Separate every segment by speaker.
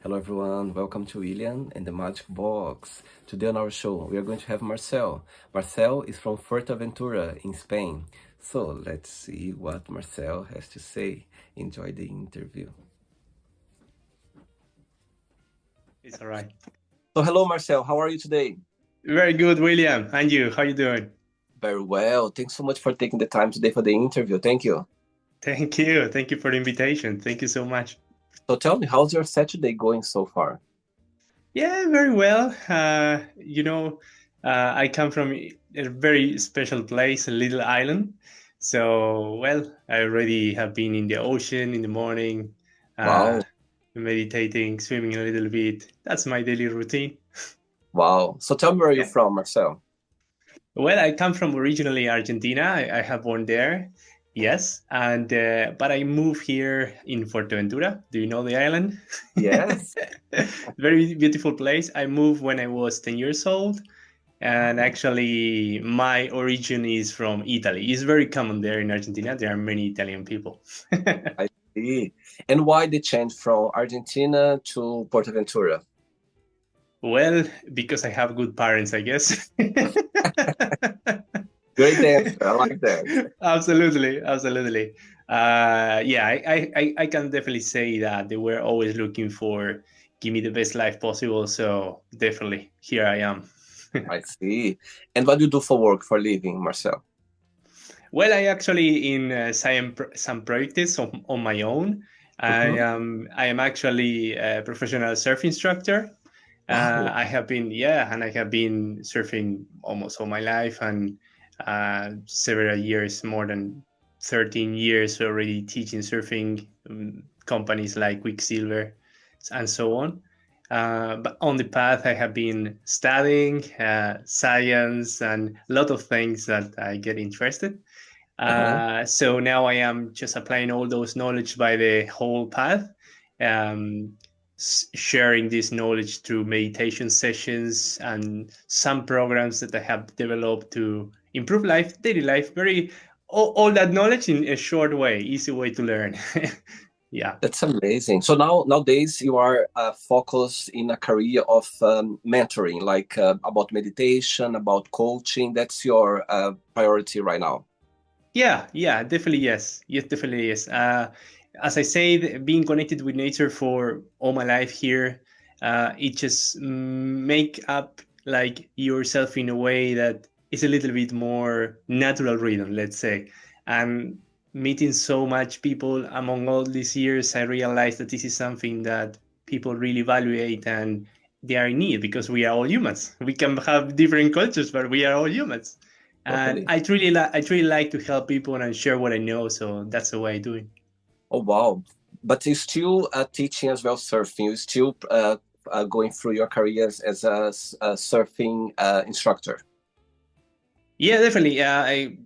Speaker 1: Hello everyone, welcome to William and the Magic Box. Today on our show, we are going to have Marcel. Marcel is from Fuertaventura in Spain. So let's see what Marcel has to say. Enjoy the interview.
Speaker 2: It's all right.
Speaker 1: So hello Marcel, how are you today?
Speaker 2: Very good, William. And you, how you doing?
Speaker 1: Very well. Thanks so much for taking the time today for the interview. Thank you.
Speaker 2: Thank you. Thank you for the invitation. Thank you so much.
Speaker 1: So tell me, how's your Saturday going so far?
Speaker 2: Yeah, very well. I come from a very special place, a little island. So, well, I already have been in the ocean in the morning, uh,
Speaker 1: Wow,
Speaker 2: meditating, swimming a little bit. That's my daily routine.
Speaker 1: wow. So tell me where you're
Speaker 2: Yeah.
Speaker 1: from, Marcel.
Speaker 2: Well, I come from originally Argentina. I have born there, yes, and but I moved here in Fuerteventura. Do you know the island?
Speaker 1: Yes.
Speaker 2: Very beautiful place. I moved when I was 10 years old, and
Speaker 1: Wow,
Speaker 2: actually, my origin is from Italy. It's very common there in Argentina. There are many Italian people.
Speaker 1: I see. And why the change from Argentina to Portaventura?
Speaker 2: Well, because I have good parents, I guess.
Speaker 1: Great answer. I like that.
Speaker 2: Absolutely, absolutely. Yeah, I can definitely say that they were always looking for give me the best life possible. So definitely, here I am.
Speaker 1: I see. And what do you do for work, for living, Marcel?
Speaker 2: Well, I actually in some projects on my own.
Speaker 1: Hmm.
Speaker 2: I am actually a professional surf instructor.
Speaker 1: Wow.
Speaker 2: I have been, yeah, and I have been surfing almost all my life and several years, more than 13 years already teaching surfing companies like Quicksilver and so on. But on the path, I have been studying science and a lot of things that I get interested.
Speaker 1: Uh-huh.
Speaker 2: So now I am just applying all those knowledge by the whole path, um, sharing this knowledge through meditation sessions and some programs that I have developed to improve life, daily life. Very all that knowledge in a short way, easy way to learn. Yeah.
Speaker 1: That's amazing. So nowadays you are focused in a career of mentoring, like about meditation, about coaching. That's your priority right now.
Speaker 2: Yeah, definitely yes. Yes, definitely yes. As I said, being connected with nature for all my life here, it just make up like yourself in a way that is a little bit more natural rhythm, let's say. And meeting so much people among all these years, I realized that this is something that people really evaluate and they are in need because we are all humans. We can have different cultures, but we are all humans and
Speaker 1: Totally.
Speaker 2: I truly like to help people and share what I know. So that's the way I do it.
Speaker 1: Oh, wow. But you're still teaching as well surfing. You're still going through your careers as a surfing instructor.
Speaker 2: Yeah, definitely. I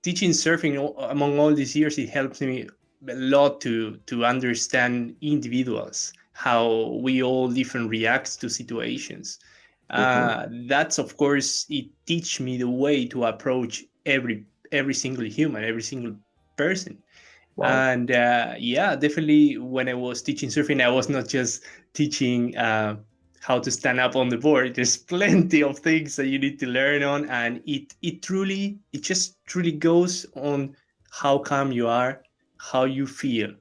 Speaker 2: teaching surfing among all these years. It helps me a lot to understand individuals, how we all different reacts to situations.
Speaker 1: Hmm.
Speaker 2: That's of course it teach me the way to approach every single human, every single person.
Speaker 1: Wow.
Speaker 2: And yeah, definitely when I was teaching surfing, I was not just teaching how to stand up on the board. There's plenty of things that you need to learn on, and it just truly goes on how calm you are, how you feel.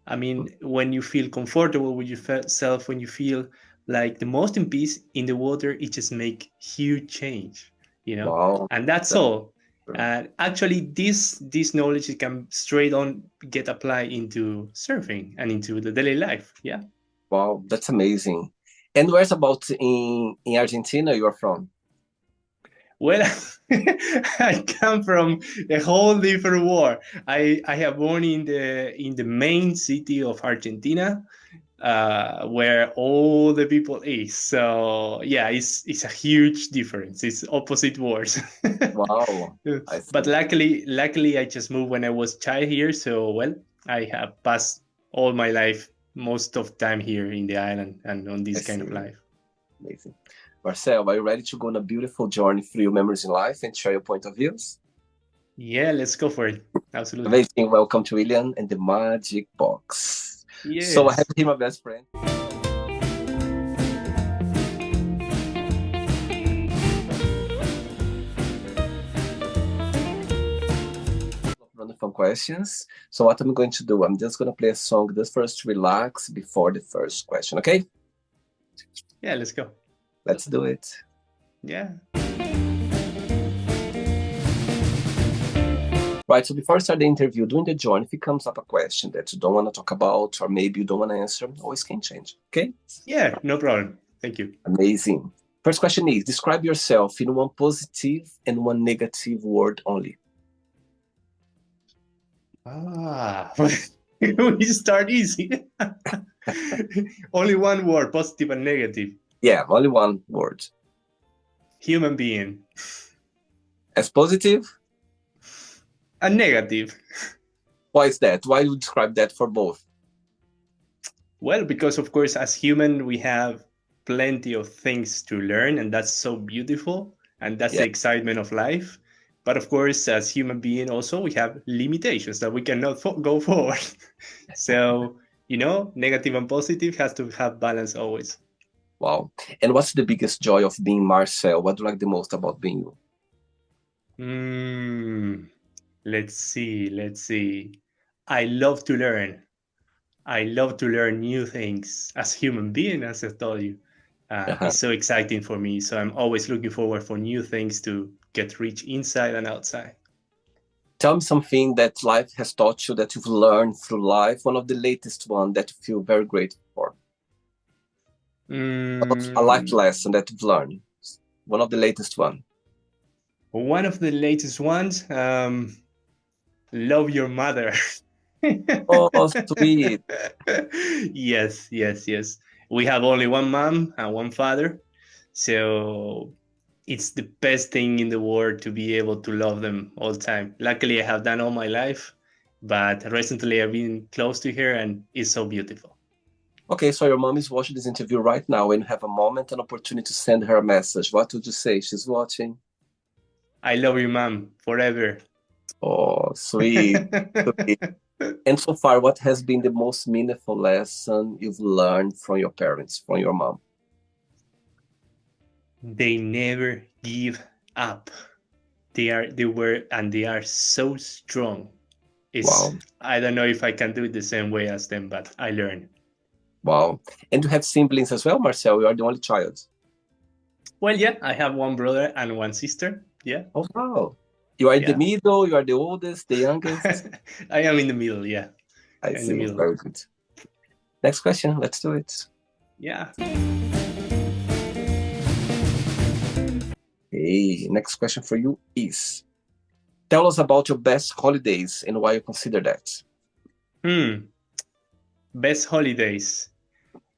Speaker 2: I mean, when you feel comfortable with yourself, when you feel like the most in peace in the water, it just make huge change, you know.
Speaker 1: Wow.
Speaker 2: And that's
Speaker 1: That's
Speaker 2: all.
Speaker 1: true.
Speaker 2: And actually, this knowledge it can straight on get applied into surfing and into the daily life. Yeah.
Speaker 1: Wow, that's amazing. And where's about in Argentina you're from?
Speaker 2: Well, I come from a whole different world. I have born in the main city of Argentina, where all the people is. So yeah, it's a huge difference. It's opposite worlds.
Speaker 1: Wow, I
Speaker 2: But
Speaker 1: see.
Speaker 2: luckily, I just moved when I was child here. So well, I have passed all my life, most of time here in the island and on
Speaker 1: I
Speaker 2: this kind of
Speaker 1: see.
Speaker 2: life.
Speaker 1: Amazing. Marcel, are you ready to go on a beautiful journey through your memories in life and share your point of views?
Speaker 2: Yeah, let's go for it. Absolutely.
Speaker 1: Amazing. Welcome to William and the Magic Box. So I have
Speaker 2: Yes.
Speaker 1: here my best friend. random fun questions. So what I'm going to do, I'm just going to play a song just for us to relax before the first question, okay?
Speaker 2: Yeah, let's go.
Speaker 1: Let's do it.
Speaker 2: Yeah.
Speaker 1: Right, so before I start the interview, during the join, if it comes up a question that you don't want to talk about or maybe you don't want to answer, always can change, okay?
Speaker 2: Yeah, no problem. Thank you.
Speaker 1: Amazing. First question is, describe yourself in one positive and one negative word only.
Speaker 2: We start easy. Only one word, positive and negative.
Speaker 1: Yeah, only one word.
Speaker 2: Human being.
Speaker 1: As positive?
Speaker 2: And negative.
Speaker 1: Why is that? Why do you describe that for both?
Speaker 2: Well, because of course, as human, we have plenty of things to learn, and that's so beautiful, and that's the excitement of life. But of course, as human being, also we have limitations that we cannot go forward. So, negative and positive has to have balance always.
Speaker 1: Wow. And what's the biggest joy of being Marcel? What do you like the most about being
Speaker 2: you? Let's see. I love to learn. I love to learn new things as human being, as I told you. It's so exciting for me. So I'm always looking forward for new things to get rich inside and outside.
Speaker 1: Tell me something that life has taught you that you've learned through life, one of the latest one that you feel very grateful for. A life lesson that you've learned. One of the latest one.
Speaker 2: One of the latest ones, love your mother.
Speaker 1: Oh, sweet.
Speaker 2: Yes. We have only one mom and one father. So it's the best thing in the world to be able to love them all the time. Luckily, I have done all my life, but recently I've been close to her and it's so beautiful.
Speaker 1: Okay, so your mom is watching this interview right now and you have a moment, an opportunity to send her a message. What would you say? She's watching.
Speaker 2: I love you, mom, forever.
Speaker 1: Oh, sweet. Sweet. And so far, what has been the most meaningful lesson you've learned from your parents, from your mom?
Speaker 2: They never give up. They are so strong.
Speaker 1: Wow.
Speaker 2: I don't know if I can do it the same way as them, but I learn.
Speaker 1: Wow. And you have siblings as well, Marcel? You are the only child.
Speaker 2: Well, yeah, I have one brother and one sister. Yeah.
Speaker 1: Oh, wow. You are in the middle, you are the oldest, the youngest.
Speaker 2: I am in the middle, yeah.
Speaker 1: I see. Very good. Next question. Let's do it.
Speaker 2: Yeah.
Speaker 1: Hey, next question for you is, tell us about your best holidays and why you consider that.
Speaker 2: Best holidays.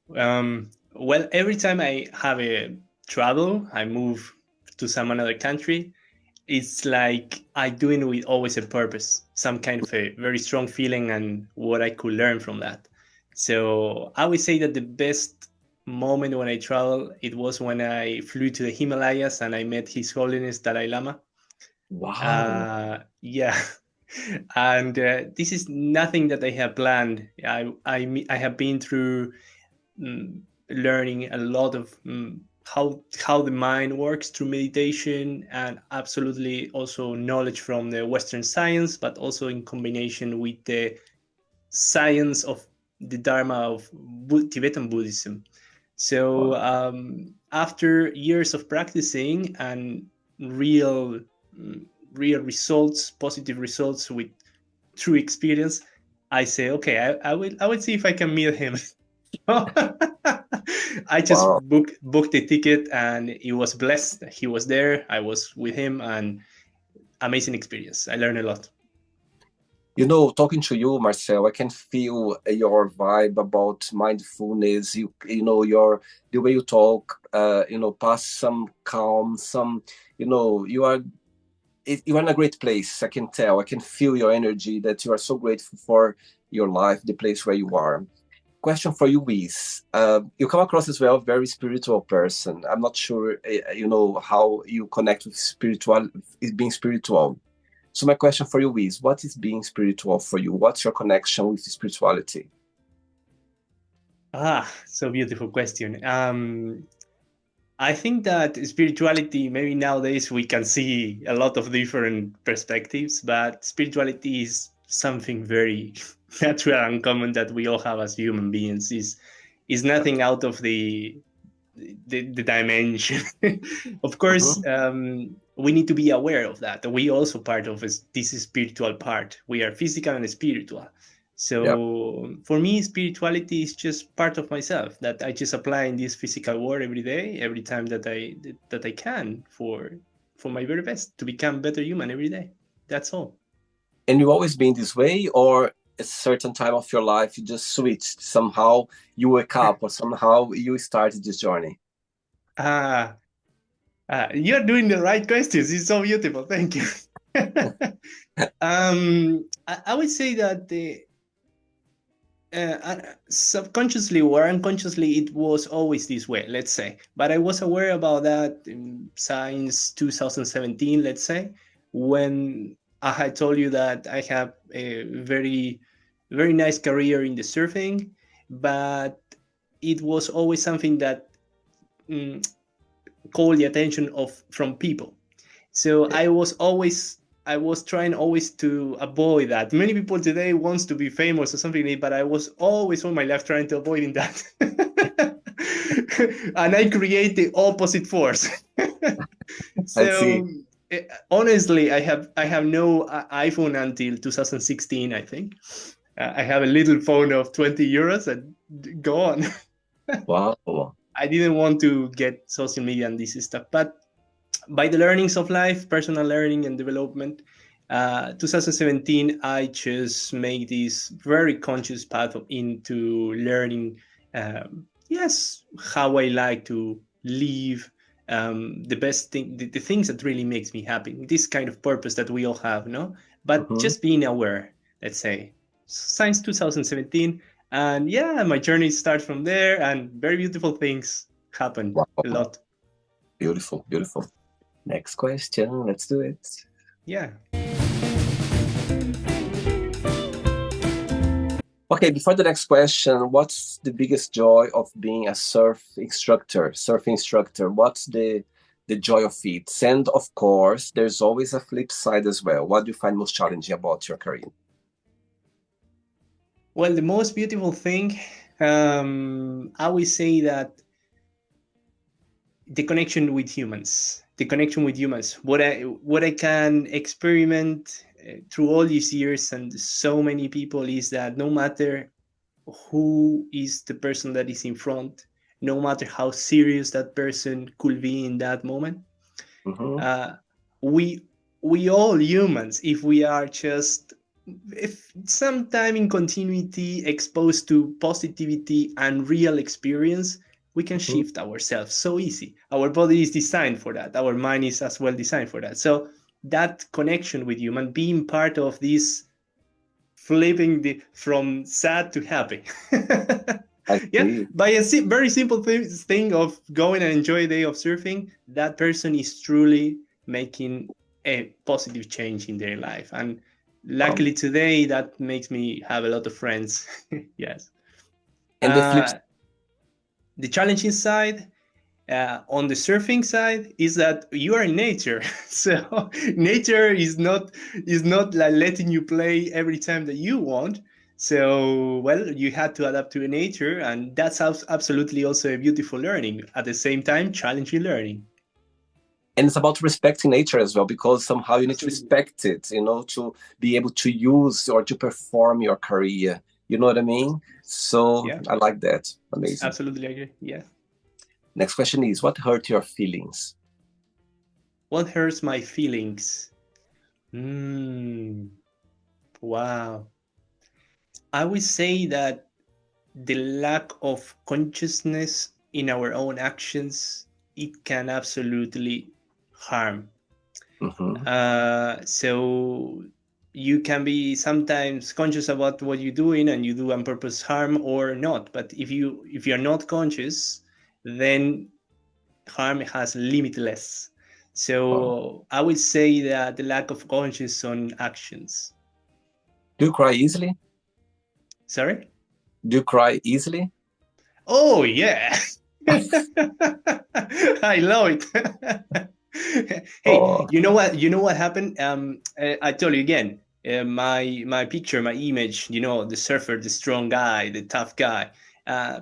Speaker 2: Well, every time I have a travel, I move to some another country, it's like I do it with always a purpose, some kind of a very strong feeling and what I could learn from that. So I would say that the best moment when I travel, it was when I flew to the Himalayas and I met His Holiness Dalai Lama.
Speaker 1: Wow.
Speaker 2: Yeah. And this is nothing that I have planned. I have been through learning a lot of how the mind works through meditation, and absolutely also knowledge from the Western science, but also in combination with the science of the Dharma of Tibetan Buddhism. So after years of practicing and real results, positive results with true experience, I say, okay, I will see if I can meet him. I just booked the ticket and it was blessed. He was there. I was with him, and amazing experience. I learned a lot.
Speaker 1: You know, talking to you, Marcel, I can feel your vibe about mindfulness. You know, the way you talk. Pass some calm, some. You are in a great place. I can tell. I can feel your energy. That you are so grateful for your life, the place where you are. Question for you is, you come across as well a very spiritual person. I'm not sure, how you connect with being spiritual. So my question for you is, what is being spiritual for you? What's your connection with spirituality?
Speaker 2: So beautiful question. I think that spirituality, maybe nowadays we can see a lot of different perspectives, but spirituality is something very natural and common that we all have as human beings. Is nothing out of the dimension. Of course,
Speaker 1: Mm-hmm.
Speaker 2: we need to be aware of that. We also part of this spiritual part. We are physical and spiritual.
Speaker 1: Yeah.
Speaker 2: So for me, spirituality is just part of myself that I just apply in this physical world every day, every time that I can for my very best to become a better human every day. That's all.
Speaker 1: And you always been this way, or a certain time of your life you just switched? Somehow you wake up, or somehow you started this journey?
Speaker 2: Ah, you're doing the right questions. It's so beautiful. Thank you. I would say that subconsciously or unconsciously, it was always this way, let's say. But I was aware about that since 2017, let's say, when I had told you that I have a very, very nice career in the surfing, but it was always something that mm, called the attention of from people. So
Speaker 1: Okay.
Speaker 2: I was trying always to avoid that. Many people today wants to be famous or something like that, but I was always all my life trying to avoiding that. And I create the opposite force.
Speaker 1: I
Speaker 2: So
Speaker 1: see.
Speaker 2: honestly, I have no iPhone until 2016, I think. I have a little phone of 20 euros and go on.
Speaker 1: Wow.
Speaker 2: I didn't want to get social media and this stuff, but by the learnings of life, personal learning and development, 2017, I just made this very conscious path into learning, yes, how I like to live, the best thing, the things that really makes me happy, this kind of purpose that we all have, no? But
Speaker 1: Mm-hmm.
Speaker 2: just being aware, let's say, since 2017. And yeah, my journey starts from there, and very beautiful things happen a
Speaker 1: Wow.
Speaker 2: lot.
Speaker 1: Beautiful, beautiful. Next question. Let's do it.
Speaker 2: Yeah.
Speaker 1: Okay, before the next question, what's the biggest joy of being a surf instructor? What's the joy of it? And of course, there's always a flip side as well. What do you find most challenging about your career?
Speaker 2: Well, the most beautiful thing, I would say that the connection with humans, the connection with humans, what I can experiment through all these years and so many people is that no matter who is the person that is in front, no matter how serious that person could be in that moment,
Speaker 1: Mm-hmm.
Speaker 2: uh, we we all humans, if we are just if sometime in continuity exposed to positivity and real experience, we can
Speaker 1: Mm-hmm.
Speaker 2: shift ourselves so easy. Our body is designed for that, our mind is as well designed for that. So that connection with human, being part of this flipping the from sad to happy.
Speaker 1: I
Speaker 2: Yeah,
Speaker 1: see.
Speaker 2: by a very simple thing of going and enjoy a day of surfing, that person is truly making a positive change in their life. And
Speaker 1: Um,
Speaker 2: luckily today, that makes me have a lot of friends. Yes.
Speaker 1: and the flip
Speaker 2: Uh, the challenging side, on the surfing side, is that you are in nature. So nature is not like letting you play every time that you want. So well, you had to adapt to nature, and that's absolutely also a beautiful learning, at the same time challenging learning.
Speaker 1: and it's about respecting nature as well, because somehow you need to
Speaker 2: Absolutely.
Speaker 1: respect it, to be able to use or to perform your career. You know what I mean? So
Speaker 2: Yeah,
Speaker 1: I like that. Amazing.
Speaker 2: absolutely agree. Yeah.
Speaker 1: Next question is, what hurt your feelings?
Speaker 2: What hurts my feelings? Hmm. Wow. I would say that the lack of consciousness in our own actions, it can absolutely harm.
Speaker 1: Mm-hmm.
Speaker 2: So you can be sometimes conscious about what you're doing and you do on purpose harm or not. But if you're not conscious, then harm has limitless.
Speaker 1: Wow.
Speaker 2: So I would say that the lack of conscious on actions.
Speaker 1: Do you cry easily?
Speaker 2: Sorry?
Speaker 1: Do you cry easily?
Speaker 2: Oh yeah. I love it. Hey,
Speaker 1: Oh,
Speaker 2: you know what? You know what happened? I told you again. My picture, my image. You know, the surfer, the strong guy, the tough guy. Uh,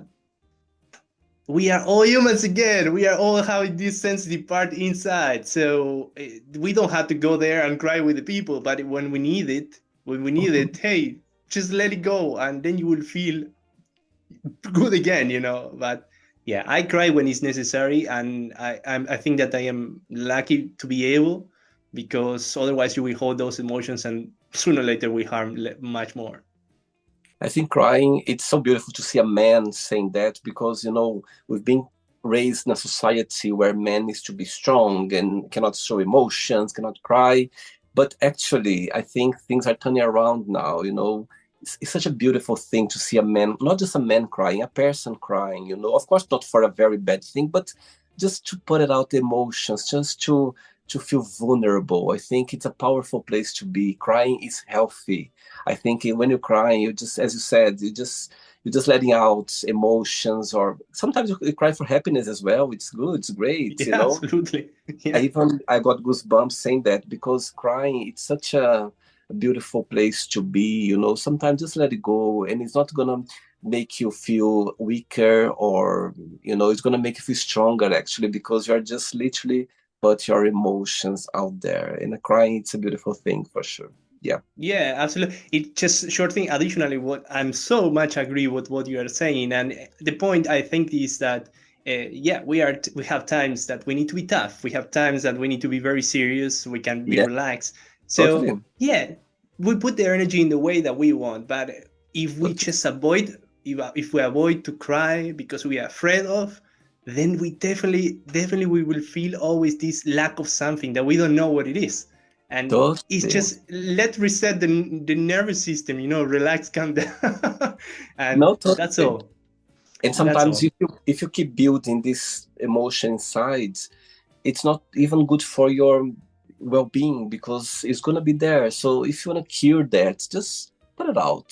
Speaker 2: we are all humans again. We are all having this sensitive part inside. So we don't have to go there and cry with the people. But when we need it, hey, just let it go, and then you will feel good again. You know. But yeah, I cry when it's necessary, and I think that I am lucky to be able, because otherwise you will hold those emotions, and sooner or later we harm much more.
Speaker 1: I think crying, it's so beautiful to see a man saying that because, we've been raised in a society where man needs to be strong and cannot show emotions, cannot cry. But actually, I think things are turning around now, It's such a beautiful thing to see a man, not just a man crying, a person crying, Of course, not for a very bad thing, but just to put it out the emotions, just to feel vulnerable. I think it's a powerful place to be. Crying is healthy. I think when you're crying, you just, as you said, you're just letting out emotions, or sometimes you cry for happiness as well. It's good, it's great,
Speaker 2: Yeah, absolutely. Yeah.
Speaker 1: I got goosebumps saying that because crying, it's such a beautiful place to be. Sometimes just let it go, and it's not gonna make you feel weaker, or it's gonna make you feel stronger actually, because you're just literally put your emotions out there. And crying, it's a beautiful thing for sure. Yeah.
Speaker 2: Yeah, absolutely. It just short thing. Additionally, what I'm so much agree with what you are saying, and the point I think is that yeah, we have times that we need to be tough. We have times that we need to be very serious. We can be
Speaker 1: Yeah,
Speaker 2: relaxed. So
Speaker 1: totally.
Speaker 2: yeah, we put the energy in the way that we want. But if we
Speaker 1: Totally.
Speaker 2: just avoid, if we avoid to cry because we are afraid of, then we definitely we will feel always this lack of something that we don't know what it is, and it's
Speaker 1: Totally.
Speaker 2: just let reset the nervous system, relax, calm down. And
Speaker 1: No,
Speaker 2: that's
Speaker 1: totally.
Speaker 2: all.
Speaker 1: And
Speaker 2: That's
Speaker 1: sometimes
Speaker 2: all.
Speaker 1: if you keep building this emotion inside, it's not even good for your well-being because it's going to be there. So if you want to cure that, just put it out.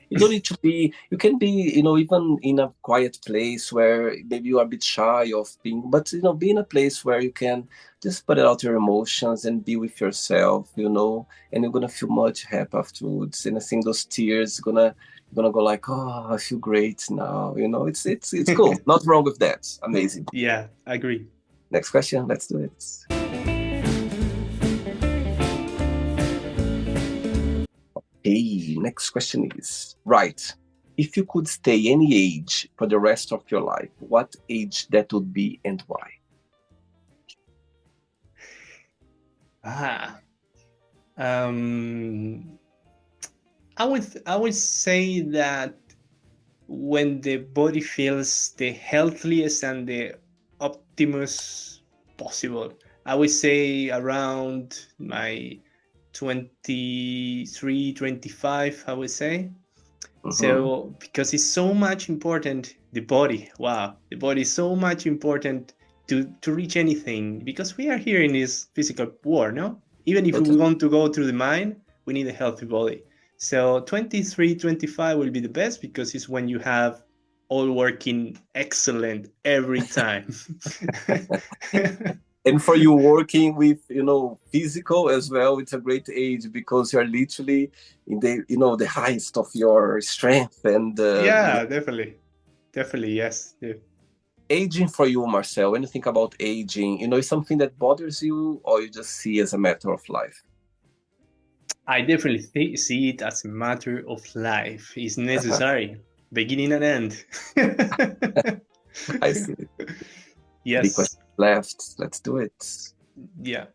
Speaker 1: You don't need to be, you can be, even in a quiet place where maybe you are a bit shy of being, but, be in a place where you can just put it out your emotions and be with yourself, and you're going to feel much happy afterwards. And I think those tears gonna go like, oh, I feel great now. It's cool. Not wrong with that. Amazing.
Speaker 2: Yeah, I agree.
Speaker 1: Next question. Let's do it. Hey, next question is, right. If you could stay any age for the rest of your life, what age that would be and why?
Speaker 2: Ah, um, I would say that when the body feels the healthiest and the optimus possible, I would say around my 23, 25, I would say.
Speaker 1: Hmm.
Speaker 2: So because it's so much important, the body, wow, the body is so much important to reach anything, because we are here in this physical world, no? Even if we
Speaker 1: Totally.
Speaker 2: want to go through the mind, we need a healthy body. So 23, 25 will be the best, because it's when you have all working excellent every time.
Speaker 1: And for you working with, physical as well, it's a great age because you're literally in the highest of your strength and,
Speaker 2: Yeah, definitely. Definitely, yes. Yeah.
Speaker 1: aging for you, Marcel, when you think about aging, is something that bothers you or you just see as a matter of life?
Speaker 2: I definitely see it as a matter of life. It's necessary, beginning and end.
Speaker 1: I see. Three
Speaker 2: Yes.
Speaker 1: questions left. Let's do it.
Speaker 2: Yeah.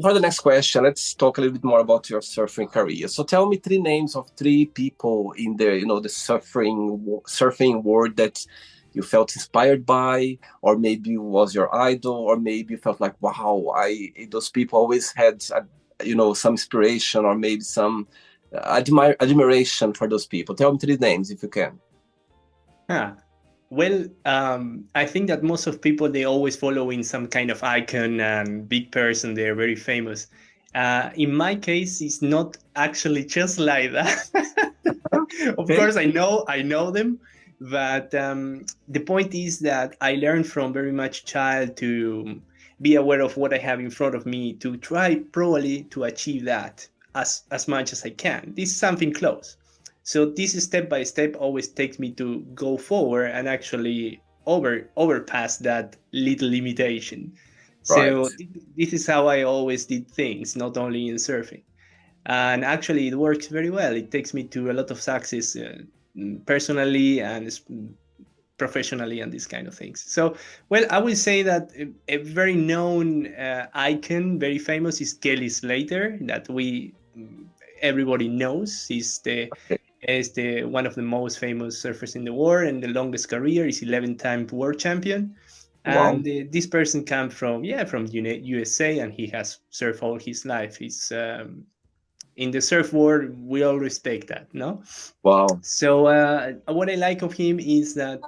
Speaker 1: For the next question, let's talk a little bit more about your surfing career. So tell me three names of three people in the surfing world that you felt inspired by, or maybe was your idol, or maybe you felt like, wow, I those people always had, some inspiration, or maybe some admiration for those people. Tell me three names if you can.
Speaker 2: Huh. Well, I think that most of people, they always follow in some kind of icon and big person. They're very famous. In my case, it's not actually just like that. Of
Speaker 1: Okay.
Speaker 2: course, I know them, but the point is that I learned from very much child to be aware of what I have in front of me to try probably to achieve that as much as I can. This is something close. So this step by step always takes me to go forward and actually overpass that little limitation.
Speaker 1: Right.
Speaker 2: So this is how I always did things, not only in surfing, and actually it works very well. It takes me to a lot of success, personally and professionally, and these kind of things. So, well, I would say that a very known icon, very famous, is Kelly Slater, that we everybody knows.
Speaker 1: Okay.
Speaker 2: Is the one of the most famous surfers in the world and the longest career. He's 11-time world champion.
Speaker 1: Wow.
Speaker 2: And this person comes from USA, and he has surfed all his life. He's in the surfboard, we all respect that, no?
Speaker 1: Wow.
Speaker 2: So what I like of him is that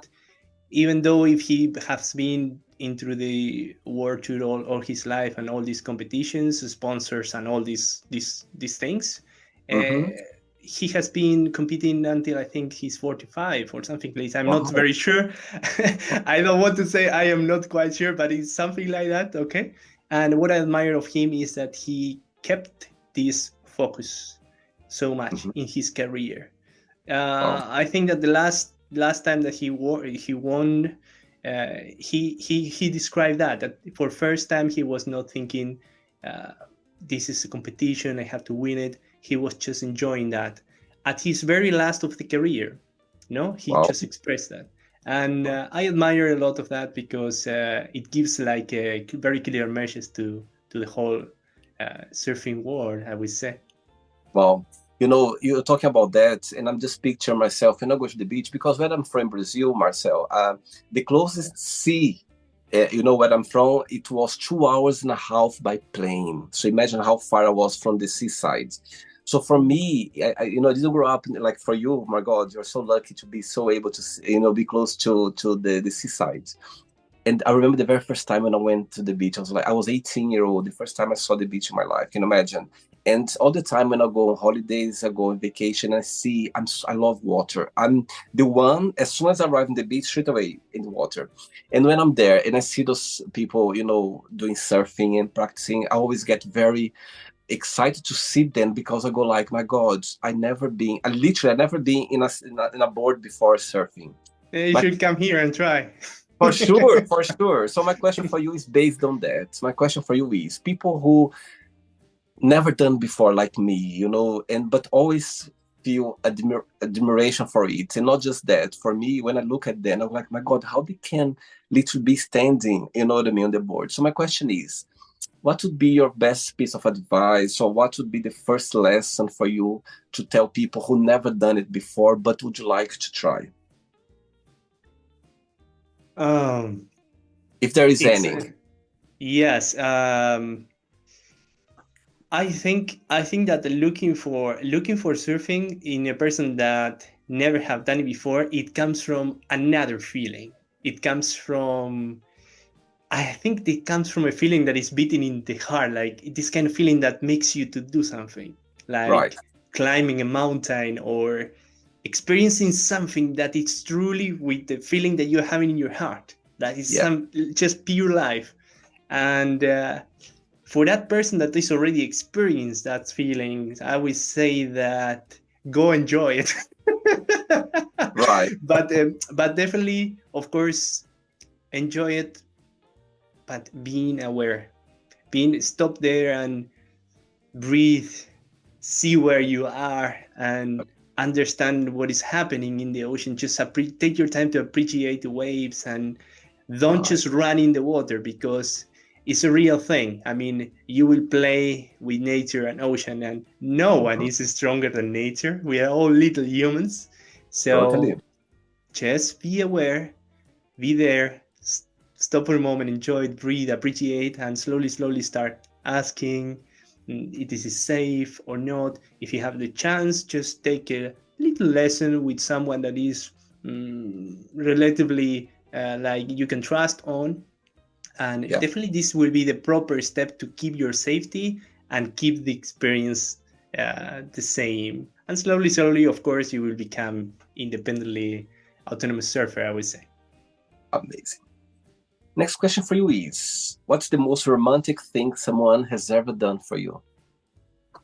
Speaker 2: even though if he has been into the world tour all his life and all these competitions, sponsors, and all these things, uh,
Speaker 1: Mm-hmm.
Speaker 2: he has been competing until I think he's 45 or something like that. I'm not
Speaker 1: Wow.
Speaker 2: very sure. I don't want to say I am not quite sure, but it's something like that. Okay. And what I admire of him is that he kept this focus so much
Speaker 1: Mm-hmm.
Speaker 2: in his career.
Speaker 1: Wow.
Speaker 2: I think that the last time that he won, he described that for first time he was not thinking, uh, this is a competition, I have to win it. He was just enjoying that. At his very last of the career, no, he
Speaker 1: Wow.
Speaker 2: just expressed that, and I admire a lot of that because it gives like a very clear message to the whole surfing world, I would say.
Speaker 1: Wow. You're talking about that, and I'm just picturing myself when I go to the beach because when I'm from Brazil, Marcel, the closest sea, where I'm from, it was 2 hours and a half by plane. So imagine how far I was from the seaside. So for me, I didn't grow up like for you. My God, you're so lucky to be so able to, be close to the seaside. And I remember the very first time when I went to the beach, I was 18-year-old, the first time I saw the beach in my life. Can you imagine? And all the time when I go on holidays, I go on vacation, I love water. I'm the one, as soon as I arrive in the beach, straight away in the water. And when I'm there and I see those people, doing surfing and practicing, I always get very excited to see them because I go like, my God, I never been in a board before surfing.
Speaker 2: You
Speaker 1: My
Speaker 2: should come here and try.
Speaker 1: For sure, for sure. So my question for you is based on that. My question for you is people who never done before like me, and but always feel admiration for it. And not just that. For me, when I look at them, I'm like, my God, how they can literally be standing, you know what I mean, on the board. So my question is, what would be your best piece of advice, or what would be the first lesson for you to tell people who never done it before but would you like to try?
Speaker 2: Um,
Speaker 1: If there is
Speaker 2: it's
Speaker 1: any.
Speaker 2: yes. I think that looking for surfing in a person that never have done it before, it comes from another feeling. It comes from I think it comes from a feeling that is beating in the heart, like this kind of feeling that makes you to do something,
Speaker 1: Right.
Speaker 2: like climbing a mountain or experiencing something that is truly with the feeling that you're having in your heart. That is
Speaker 1: Yeah.
Speaker 2: some just pure life, and for that person that is already experienced that feeling, I would say that go enjoy it.
Speaker 1: Right.
Speaker 2: but definitely, of course, enjoy it, but being aware, being stop there and breathe, see where you are, and understand what is happening in the ocean. Just take your time to appreciate the waves, and don't
Speaker 1: Right.
Speaker 2: just run in the water, because it's a real thing. I mean, you will play with nature and ocean, and no one
Speaker 1: Mhm.
Speaker 2: is stronger than nature. We are all little humans.
Speaker 1: Totally.
Speaker 2: So just be aware, be there, stop for a moment, enjoy it, breathe, appreciate, and slowly start asking if this is safe or not. If you have the chance, just take a little lesson with someone that is relatively like you can trust on, and
Speaker 1: Yeah.
Speaker 2: definitely this will be the proper step to keep your safety and keep the experience the same And slowly, of course, you will become independently autonomous surfer, I would say.
Speaker 1: Amazing. Next question for you is, what's the most romantic thing someone has ever done for you?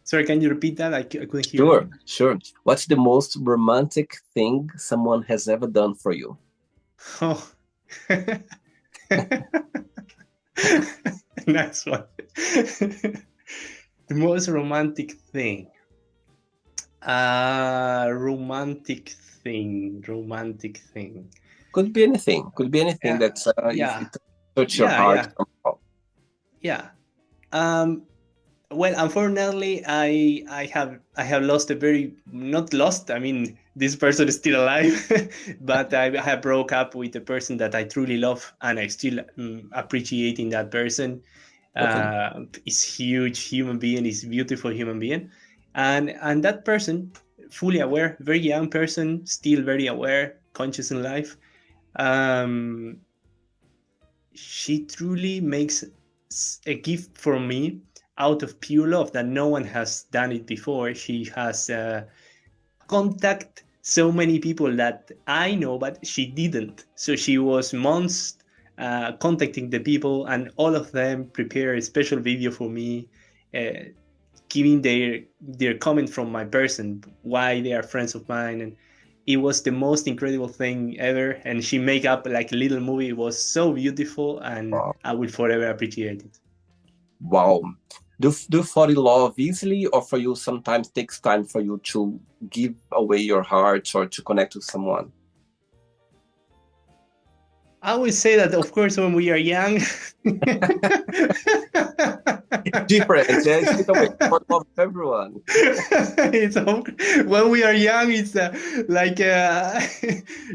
Speaker 2: Sorry, can you repeat that? I couldn't hear.
Speaker 1: Sure. What's the most romantic thing someone has ever done for you?
Speaker 2: Oh. Nice one. The most romantic thing. Romantic thing.
Speaker 1: Could be anything. Could be anything that's
Speaker 2: Yeah.
Speaker 1: it touch your heart somehow.
Speaker 2: Yeah. Well, unfortunately, I have lost a very not lost. I mean, this person is still alive, but I have broke up with a person that I truly love, and I still appreciating that person.
Speaker 1: Totally.
Speaker 2: Is huge human being, is beautiful human being, and that person, fully aware, very young person, still very aware, conscious in life. She truly makes a gift for me out of pure love that no one has done it before. She has contact so many people that I know, but she didn't. So she was months contacting the people, and all of them prepare a special video for me, giving their comment from my person, why they are friends of mine, and it was the most incredible thing ever. And she make up like a little movie. It was so beautiful, and
Speaker 1: Wow.
Speaker 2: I will forever appreciate it.
Speaker 1: Wow. Do you fall in love easily, or for you sometimes takes time for you to give away your heart or to connect with someone?
Speaker 2: I would say that, of course, when we are young,
Speaker 1: Different, yeah. It's different for love everyone.
Speaker 2: it's when we are young, it's like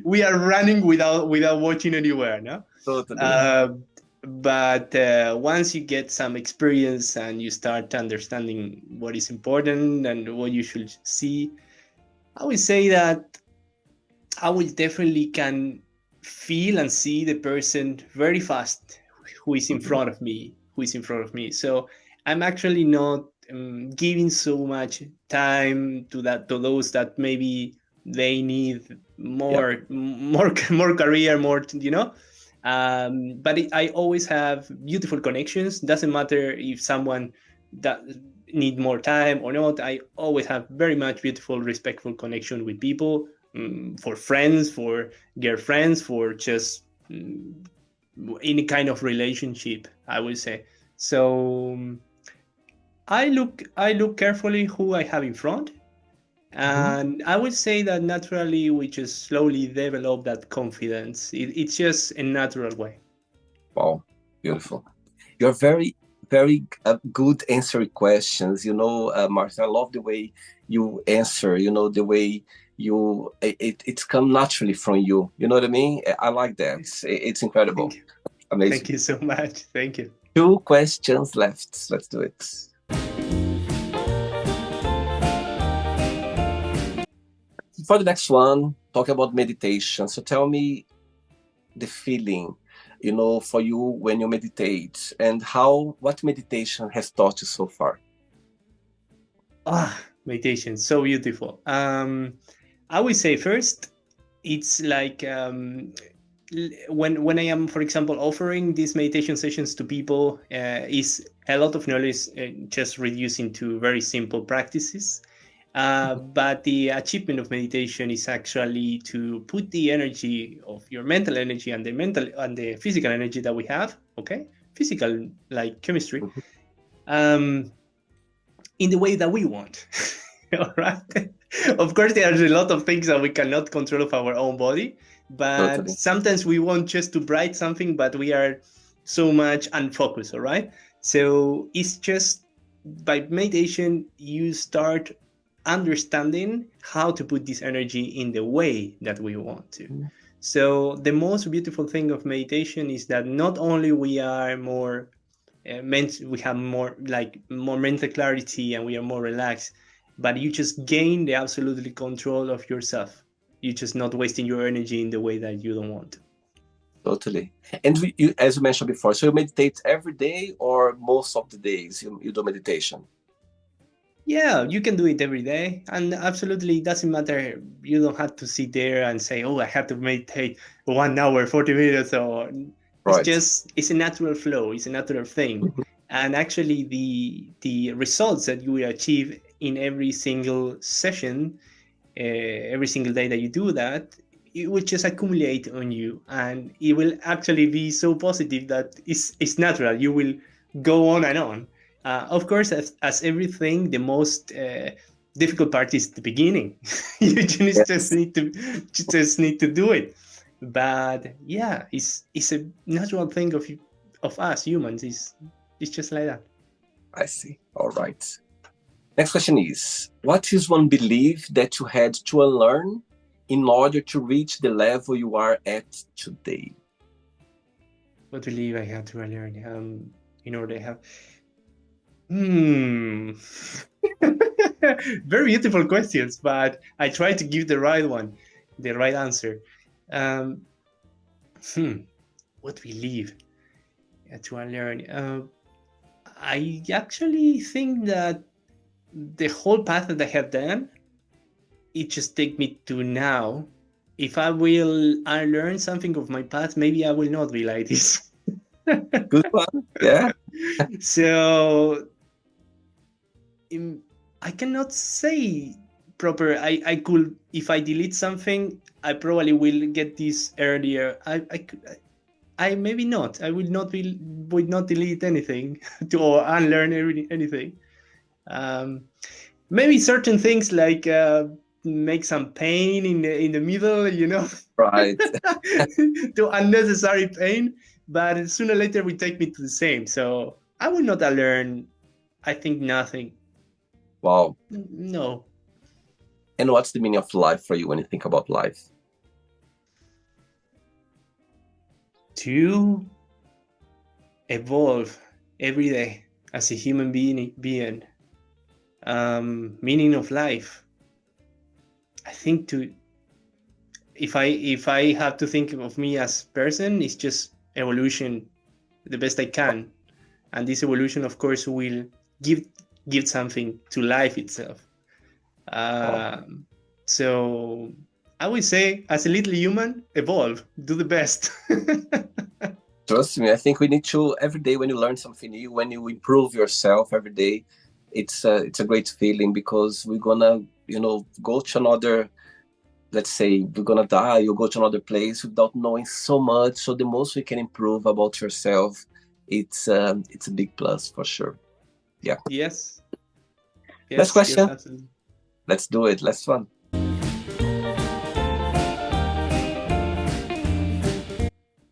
Speaker 2: we are running without watching anywhere, no?
Speaker 1: Totally.
Speaker 2: But once you get some experience and you start understanding what is important and what you should see, I would say that I will definitely can feel and see the person very fast who is in front of me. So I'm actually not giving so much time to those that maybe they need
Speaker 1: Yep.
Speaker 2: more career, more, but I always have beautiful connections. Doesn't matter if someone that need more time or not. I always have very much beautiful, respectful connection with people, for friends, for girlfriends, for just any kind of relationship, I would say. So I look carefully who I have in front, and I would say that naturally we just slowly develop that confidence. It's just a natural way.
Speaker 1: Wow. Beautiful. You're very good answering questions. Martha, I love the way you answer. The way it's come naturally from you. You know what I mean? I like that. It's incredible.
Speaker 2: Thank you.
Speaker 1: Amazing.
Speaker 2: Thank you so much. Thank you.
Speaker 1: 2 questions left. Let's do it. For the next one, talk about meditation. So tell me the feeling, for you when you meditate, and what meditation has taught you so far.
Speaker 2: Meditation, so beautiful. I would say first, it's like when I am, for example, offering these meditation sessions to people, is a lot of knowledge just reduced into very simple practices. But the achievement of meditation is actually to put the energy of your mental energy and the physical energy that we have, okay, physical like chemistry, in the way that we want. All right. Of course, there are a lot of things that we cannot control of our own body, but
Speaker 1: Totally.
Speaker 2: sometimes we want just to bright something, but we are so much unfocused. All right. So it's just by meditation, you start understanding how to put this energy in the way that we want to. So the most beautiful thing of meditation is that not only we are more we have more mental clarity and we are more relaxed, but you just gain the absolutely control of yourself. You're just not wasting your energy in the way that you don't want to.
Speaker 1: Totally. And as you mentioned before, so you meditate every day or most of the days you do meditation?
Speaker 2: Yeah, you can do it every day, and absolutely it doesn't matter. You don't have to sit there and say, "Oh, I have to meditate 1 hour, 40 minutes." Or it's
Speaker 1: Right.
Speaker 2: just it's a natural flow. It's a natural thing,
Speaker 1: Mhm.
Speaker 2: and actually, the results that you will achieve in every single session, every single day that you do that, it will just accumulate on you, and it will actually be so positive that it's natural. You will go on and on. Of course, as everything, the most difficult part is the beginning. You just
Speaker 1: Yes,
Speaker 2: need to just need to do it. But yeah, it's a natural thing of us humans. It's just like that.
Speaker 1: I see. All right. Next question is, what is one belief that you had to unlearn in order to reach the level you are at today?
Speaker 2: What believe I had to learn in order to have. Hmm. Very beautiful questions, but I try to give the right one, the right answer. Um, hmm. What believe to learn? I actually think that the whole path that I have done, it just take me to now. If I will unlearn something of my past, maybe I will not be like this.
Speaker 1: Good one. Yeah.
Speaker 2: So um, I cannot say proper. I could, if I delete something, I probably will get this earlier. I maybe not. I would not delete anything to or unlearn anything. Um, Maybe certain things like make some pain in the middle,
Speaker 1: Right.
Speaker 2: to unnecessary pain. But sooner or later, will take me to the same. So I will not unlearn. I think nothing.
Speaker 1: Wow.
Speaker 2: No.
Speaker 1: And what's the meaning of life for you when you think about life?
Speaker 2: To evolve every day as a human being. Meaning of life. I think to if I have to think of me as person, it's just evolution the best I can, and this evolution, of course, will give give something to life itself.
Speaker 1: Wow.
Speaker 2: Um, so I would say, as a little human, evolve, do the best.
Speaker 1: Trust me, I think we need to every day when you learn something new, when you improve yourself every day, it's a great feeling because we're gonna, go to another, let's say we're gonna die, you go to another place without knowing so much. So the most we can improve about yourself, it's a big plus for sure. Yeah.
Speaker 2: Yes,
Speaker 1: Last
Speaker 2: yes,
Speaker 1: question.
Speaker 2: absolutely.
Speaker 1: Let's do it. Last one.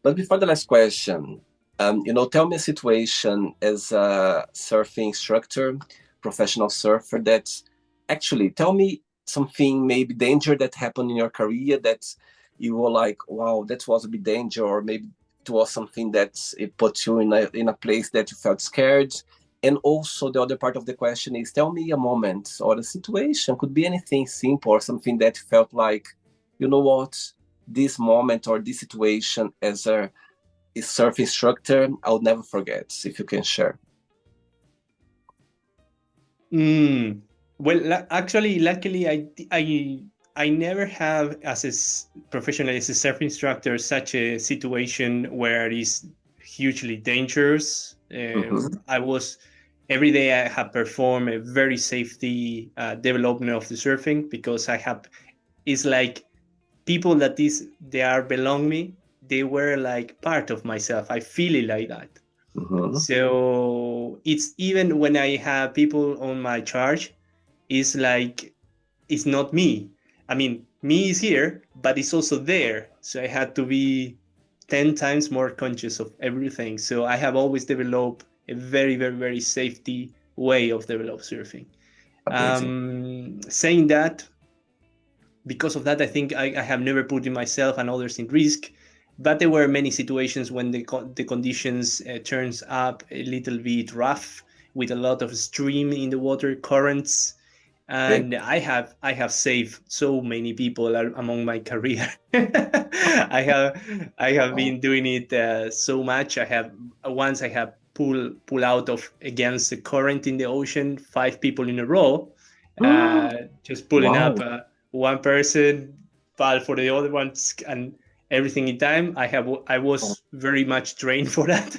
Speaker 1: But before the last question, tell me a situation as a surfing instructor, professional surfer, that actually tell me something maybe danger that happened in your career that you were like, wow, that was a bit danger, or maybe it was something that it put you in a place that you felt scared. And also the other part of the question is tell me a moment or a situation, could be anything simple or something that felt like, you know what, this moment or this situation as a surf instructor, I'll never forget, if you can share.
Speaker 2: Mm. Well, actually, luckily, I never have, as a professional, as a surf instructor, such a situation where it is hugely dangerous.
Speaker 1: Mm-hmm.
Speaker 2: I was every day I have performed a very safety development of the surfing, because I have, it's like people that is they are belong me. They were like part of myself. I feel it like that.
Speaker 1: Mm-hmm.
Speaker 2: So it's even when I have people on my charge, it's like it's not me. I mean, me is here, but it's also there. So I had to be 10 times more conscious of everything. So I have always developed a very, very, very safety way of develop surfing.
Speaker 1: Amazing.
Speaker 2: Saying that, because of that, I think I have never put myself and others in risk. But there were many situations when the conditions turns up a little bit rough, with a lot of stream in the water, currents,
Speaker 1: Okay.
Speaker 2: and I have saved so many people among my career. I have
Speaker 1: Wow.
Speaker 2: been doing it so much. I have pull out of against the current in the ocean 5 people in a row, Just pulling up
Speaker 1: Wow.
Speaker 2: one person, pal for the other ones, and everything in time. I was very much trained for that.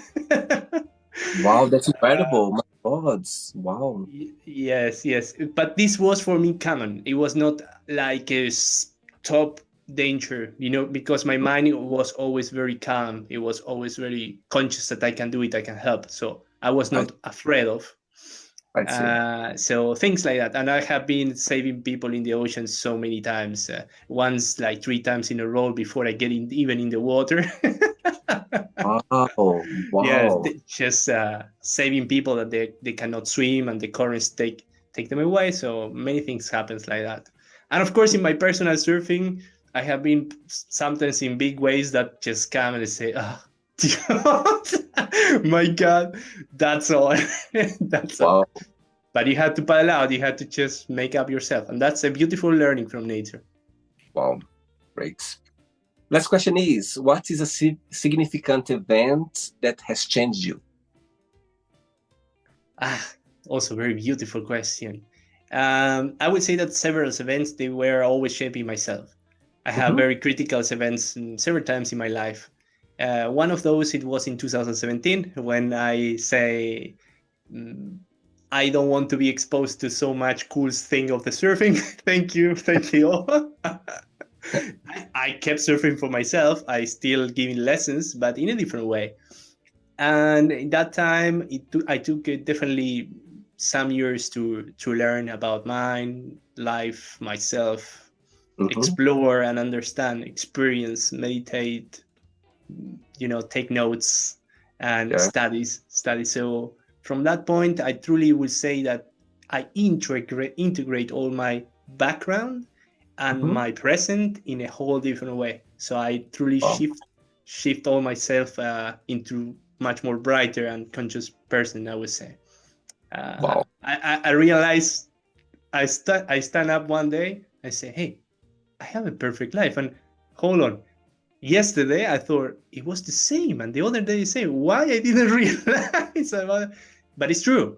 Speaker 1: Wow, that's incredible. My God. Wow.
Speaker 2: Yes, yes. But this was for me common. It was not like a top danger, because my mind was always very calm. It was always very conscious that I can do it, I can help. So I was
Speaker 1: I
Speaker 2: not afraid of.
Speaker 1: I see.
Speaker 2: So things like that. And I have been saving people in the ocean so many times. Once, like 3 times in a row before I get even in the water.
Speaker 1: Wow.
Speaker 2: Yes,
Speaker 1: Wow.
Speaker 2: just saving people that they cannot swim and the currents take them away. So many things happens like that. And of course, in my personal surfing, I have been sometimes in big waves that just come and say, "Oh, my God, that's all, that's all."
Speaker 1: Wow.
Speaker 2: But you had to paddle out. You had to just make up yourself, and that's a beautiful learning from nature.
Speaker 1: Wow. Great. Last question is, what is a significant event that has changed you?
Speaker 2: Also very beautiful question. I would say that several events they were always shaping myself. I have
Speaker 1: Mm-hmm.
Speaker 2: very critical events several times in my life. One of those it was in 2017 when I say mm, I don't want to be exposed to so much cool thing of the surfing. Thank you all. I kept surfing for myself. I still giving lessons, but in a different way. And in that time, I took definitely some years to learn about mine, life, myself,
Speaker 1: Mm-hmm.
Speaker 2: explore and understand, experience, meditate, take notes and
Speaker 1: Yeah.
Speaker 2: study. So from that point, I truly will say that I integrate all my background and
Speaker 1: Mm-hmm.
Speaker 2: my present in a whole different way. So I truly
Speaker 1: Wow.
Speaker 2: shift all myself into much more brighter and conscious person, I would say.
Speaker 1: Wow.
Speaker 2: I realize I stand up one day, I say, hey, I have a perfect life. And hold on, yesterday I thought it was the same, and the other day the same. Why I didn't realize about it? But it's true.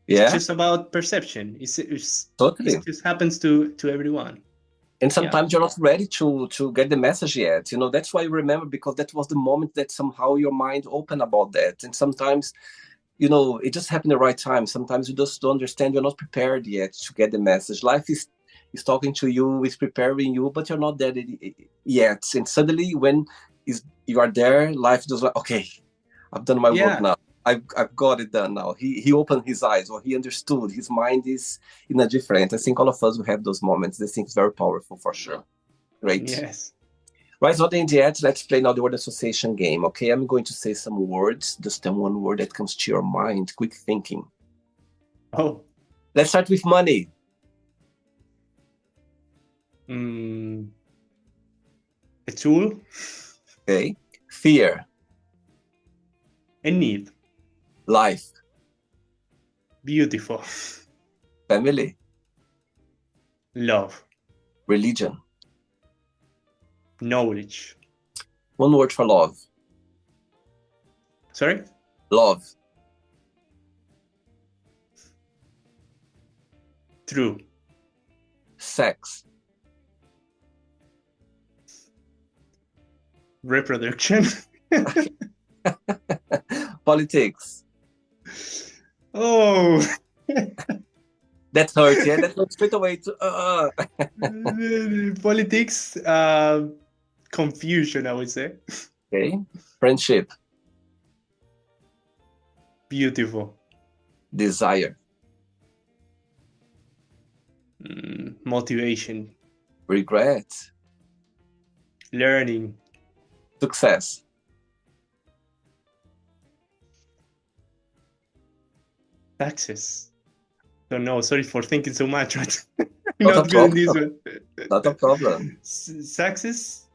Speaker 2: It's
Speaker 1: Yeah,
Speaker 2: just about perception. It
Speaker 1: totally.
Speaker 2: just happens to everyone.
Speaker 1: And
Speaker 2: Yeah.
Speaker 1: sometimes you're not ready to get the message yet. That's why you remember, because that was the moment that somehow your mind opened about that. And sometimes, it just happened the right time. Sometimes you just don't understand, you're not prepared yet to get the message. Life is talking to you, is preparing you, but you're not there yet. And suddenly when you are there, life just like, okay, I've done my work
Speaker 2: Yeah.
Speaker 1: now. I've got it done now. He opened his eyes, or he understood. His mind is in a different. I think all of us will have those moments. This thing is very powerful for sure. Great.
Speaker 2: Yes.
Speaker 1: Right, not in yet. Let's play now the word association game. Okay, I'm going to say some words. Just tell one word that comes to your mind. Quick thinking.
Speaker 2: Oh.
Speaker 1: Let's start with money.
Speaker 2: Mm, a tool.
Speaker 1: Okay. Fear.
Speaker 2: A need.
Speaker 1: Life.
Speaker 2: Beautiful.
Speaker 1: Family.
Speaker 2: Love.
Speaker 1: Religion.
Speaker 2: Knowledge.
Speaker 1: One word for love.
Speaker 2: Sorry?
Speaker 1: Love.
Speaker 2: True.
Speaker 1: Sex.
Speaker 2: Reproduction.
Speaker 1: Politics.
Speaker 2: Oh.
Speaker 1: That hurts, yeah? That went straight away to
Speaker 2: Politics. Confusion, I would say.
Speaker 1: Okay. Friendship.
Speaker 2: Beautiful.
Speaker 1: Desire.
Speaker 2: Motivation.
Speaker 1: Regret.
Speaker 2: Learning.
Speaker 1: Success.
Speaker 2: Taxes. Don't know. Sorry for thinking so much. I'm
Speaker 1: Not a
Speaker 2: not good in
Speaker 1: problem.
Speaker 2: this one.
Speaker 1: Not a problem.
Speaker 2: Success.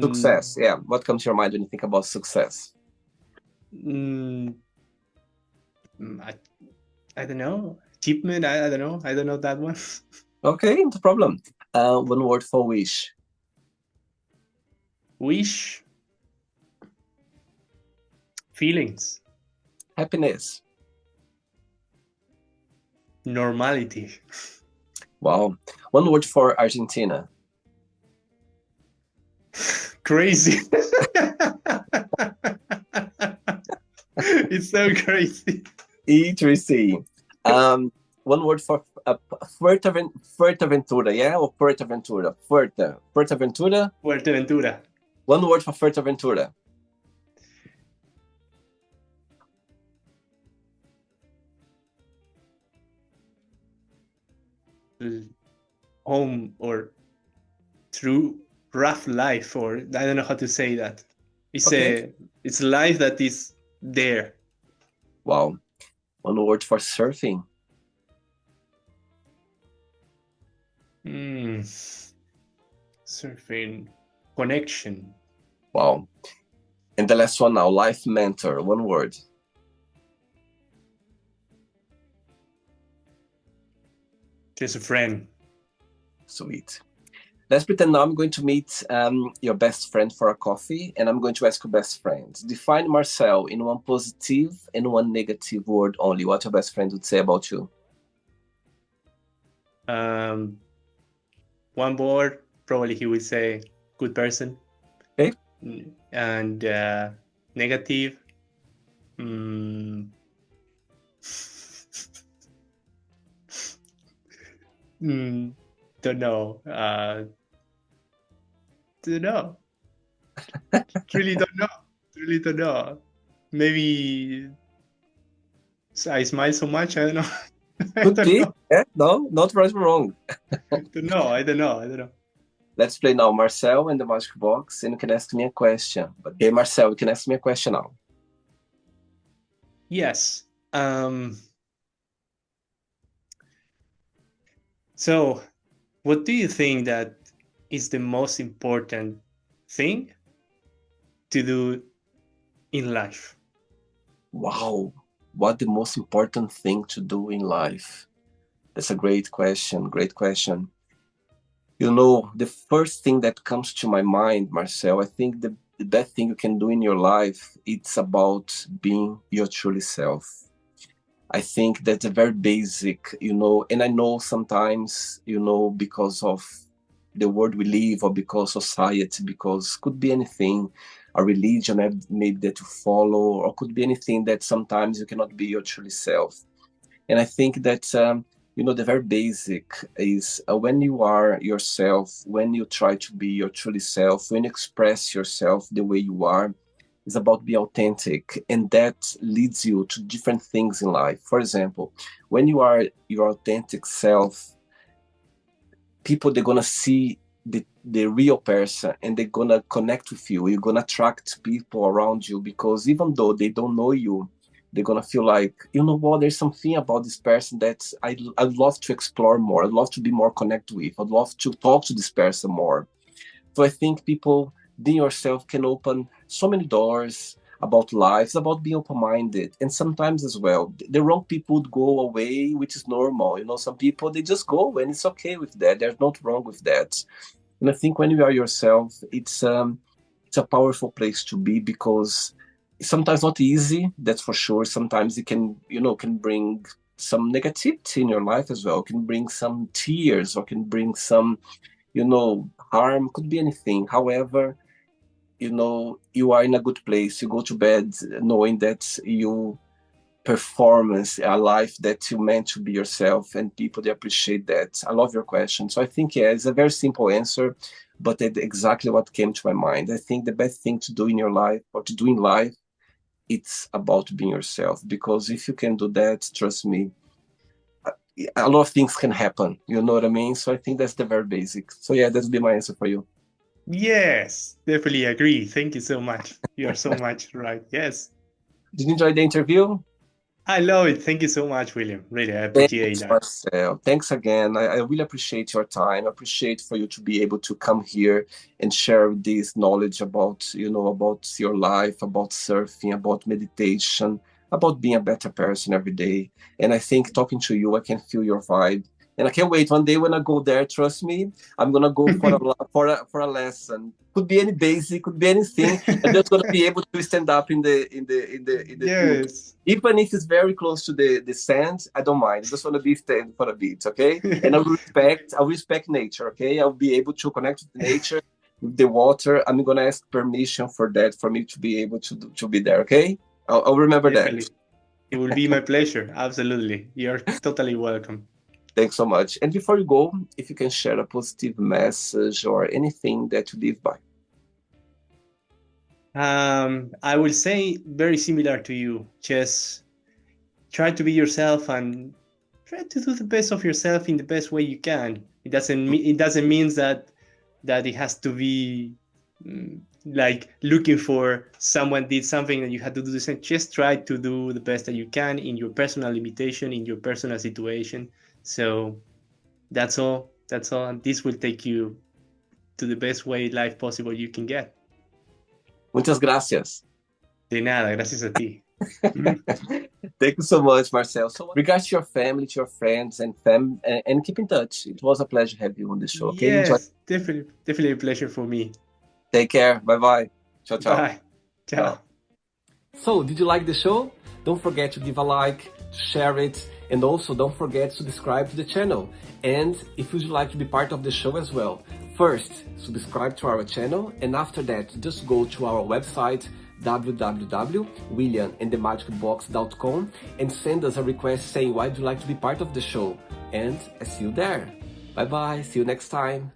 Speaker 1: Success. Yeah. What comes to your mind when you think about success?
Speaker 2: Mm, I, I don't know. Achievement. I don't know. I don't know that one.
Speaker 1: Okay, no problem. One word for wish.
Speaker 2: Wish. Feelings.
Speaker 1: Happiness.
Speaker 2: Normality.
Speaker 1: Wow. One word for Argentina.
Speaker 2: Crazy. It's so crazy.
Speaker 1: Interesting. One word for Fuerteventura, yeah? Or Fuerteventura? Fuerteventura?
Speaker 2: Fuerteventura.
Speaker 1: One word for Fuerteventura.
Speaker 2: Home or through rough life, or I don't know how to say that.
Speaker 1: Okay.
Speaker 2: It's life that is there.
Speaker 1: Wow. One word for surfing.
Speaker 2: Surfing connection.
Speaker 1: Wow. And the last one now, life mentor. One word.
Speaker 2: Just a friend.
Speaker 1: Sweet. Let's pretend now I'm going to meet your best friend for a coffee, and I'm going to ask your best friend. Define Marcel in one positive and one negative word only. What your best friend would say about you?
Speaker 2: One word, probably he would say good person.
Speaker 1: Okay.
Speaker 2: And negative. Don't know. Don't know. Really don't know. Really don't know. Maybe I smile so much. I don't know. I
Speaker 1: Could
Speaker 2: don't
Speaker 1: be.
Speaker 2: know.
Speaker 1: Yeah, no, not right or wrong.
Speaker 2: Don't know. I don't know. I don't know.
Speaker 1: Let's play now Marcel and the Magic Box, and you can ask me a question. Okay, Marcel, you can ask me a question now.
Speaker 2: Yes. So, what do you think that is the most important thing to do in life?
Speaker 1: Wow, what the most important thing to do in life? That's a great question. Great question. You know, the first thing that comes to my mind, Marcel, I think the best thing you can do in your life, it's about being your truly self. I think that's a very basic, you know, and I know sometimes, you know, because of the world we live or because society, because could be anything, a religion maybe that you follow, or could be anything that sometimes you cannot be your truly self. And I think that, you know, the very basic is when you are yourself, when you try to be your truly self, when you express yourself the way you are, it's about being authentic. And that leads you to different things in life. For example, when you are your authentic self, people, they're going to see the real person and they're going to connect with you. You're going to attract people around you because even though they don't know you, they're going to feel like, you know what, there's something about this person that I'd love to explore more. I'd love to be more connected with. I'd love to talk to this person more. So I think people, being yourself, can open so many doors about life. It's about being open-minded. And sometimes as well, the wrong people would go away, which is normal. You know, some people, they just go and it's okay with that. There's not wrong with that. And I think when you are yourself, it's a powerful place to be because it's sometimes not easy, that's for sure. Sometimes it can, you know, can bring some negativity in your life as well, can bring some tears or can bring some, you know, harm, could be anything. However, you know, you are in a good place. You go to bed knowing that you performance a life that you meant to be yourself, and people, they appreciate that. I love your question. So I think, yeah, it's a very simple answer, but it's exactly what came to my mind. I think the best thing to do in your life or to do in life, it's about being yourself, because if you can do that, trust me, a lot of things can happen. You know what I mean? So I think that's the very basic. So yeah, that's be my answer for you.
Speaker 2: Yes, definitely agree. Thank you so much. You are so much right. Yes.
Speaker 1: Did you enjoy the interview?
Speaker 2: I love it. Thank you so much, William. Really, I appreciate
Speaker 1: Thanks,
Speaker 2: that.
Speaker 1: Marcel. Thanks again. I really appreciate your time. I appreciate for you to be able to come here and share this knowledge about, you know, about your life, about surfing, about meditation, about being a better person every day. And I think talking to you, I can feel your vibe. And I can't wait. One day when I go there, trust me, I'm gonna go for a lesson. Could be any basic, could be anything. I'm just gonna be able to stand up in the tube.
Speaker 2: Yes.
Speaker 1: Even if it's very close to the sand, I don't mind. I just wanna be stand for a bit, okay? And I respect nature, okay? I'll be able to connect with nature, with the water. I'm gonna ask permission for that, for me to be able to be there, okay? I'll remember
Speaker 2: Definitely.
Speaker 1: that.
Speaker 2: It will be my pleasure. Absolutely. You're totally welcome.
Speaker 1: Thanks so much. And before you go, if you can share a positive message or anything that you live by.
Speaker 2: I will say very similar to you. Just try to be yourself and try to do the best of yourself in the best way you can. It doesn't mean that it has to be like looking for someone did something and you had to do the same. Just try to do the best that you can in your personal limitation, in your personal situation. So that's all. That's all. And this will take you to the best way life possible you can get.
Speaker 1: Muchas gracias.
Speaker 2: De nada, gracias a ti.
Speaker 1: Thank you so much, Marcel. So, regards to your family, to your friends, and keep in touch. It was a pleasure having you on the show. Okay,
Speaker 2: Yes, definitely a pleasure for me.
Speaker 1: Take care. Bye bye. Ciao, ciao.
Speaker 2: Bye. Ciao.
Speaker 1: So, did you like the show? Don't forget to give a like, to share it, and also don't forget to subscribe to the channel. And if you'd like to be part of the show as well, first, subscribe to our channel, and after that, just go to our website, www.williamandthemagicbox.com, and send us a request saying why would you like to be part of the show. And I see you there. Bye bye. See you next time.